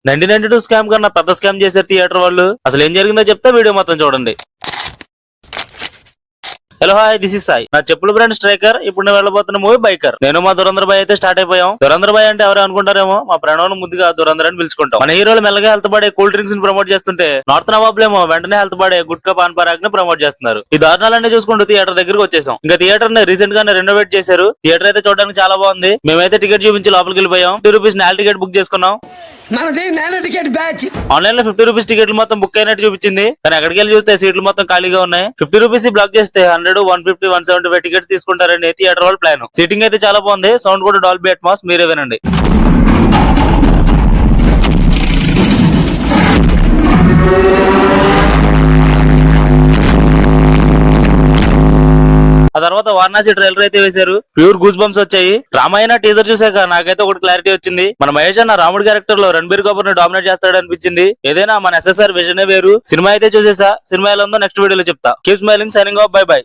1992 scam కన్నా పెద్ద scam చేశారు థియేటర్ వాళ్ళు. అసలు ఏం జరిగిందో చెప్తే వీడియో మొత్తం చూడండి. Hello hi, this is Sai. నా చెప్పుల బ్రాండ్ స్ట్రైకర్. ఇప్పుడు నేను వెళ్ళబోతున్న మూవీ బైకర్. నేను మా దురంధర్ బాయ్ అయితే స్టార్ట్ అయిపోయాం. దురంధర్ బాయ్ అంటే ఎవరు అనుకుంటారేమో, మా ప్రణవ్ ముద్దుగా దురంధర్ అని పిలుచుకుంటాం. మన హీరోలు మెల్లగా హెల్త్ పడే కూల్ డ్రింక్స్ ని ప్రమోట్ చేస్తుంటే, నార్త్ నవాబులేమో వెంటనే హెల్త్ పడే గుట్కా పాన్ పరాగ్ ని ప్రమోట్ చేస్తున్నారు. ఈ దారుణాలన్నీ చూసుకుంటూ థియేటర్ దగ్గరకు వచ్చేసాం. ఇంకా థియేటర్ ని రీసెంట్ గానే రెనోవేట్ చేశారు. థియేటర్ అయితే చూడడానికి చాలా బాగుంది. మేమైతే టికెట్ చూపించి లోపలికి వెళ్ళిపోయాం. ₹50 నేల టికెట్ బుక్ చేసుకున్నాం. ఆన్లైన్ లో ₹50 టికెట్లు మొత్తం బుక్ అయినట్టు చూపించింది. కానీ అక్కడికి వెళ్ళి చూస్తే సీట్లు మొత్తం ఖాళీగా ఉన్నాయి. ₹50 బ్లాక్ చేస్తే 100, 150, 175 టికెట్స్ తీసుకుంటారని థియేటర్ వాళ్ళ ప్లాన్. సీటింగ్ అయితే చాలా బాగుంది. సౌండ్ కూడా డాల్బీ అట్మాస్. మీరే వినండి. ఆ తర్వాత వారణాసి ట్రైలర్ అయితే వేశారు. ప్యూర్ గూస్ బంప్స్ వచ్చాయి. రామాయణ టీజర్ చూసాక నాకైతే ఒకటి క్లారిటీ వచ్చింది. మన మహేష్ అన్న రాముడి క్యారెక్టర్ లో రణబీర్ కపూర్ ని డామినేట్ చేస్తాడు అనిపించింది. ఏదైనా మన SSR విజనే వేరు. సినిమా అయితే చూసేసా. సినిమా ఎలా ఉందో నెక్స్ట్ వీడియోలో చెప్తా. Keep smiling, signing off, by by.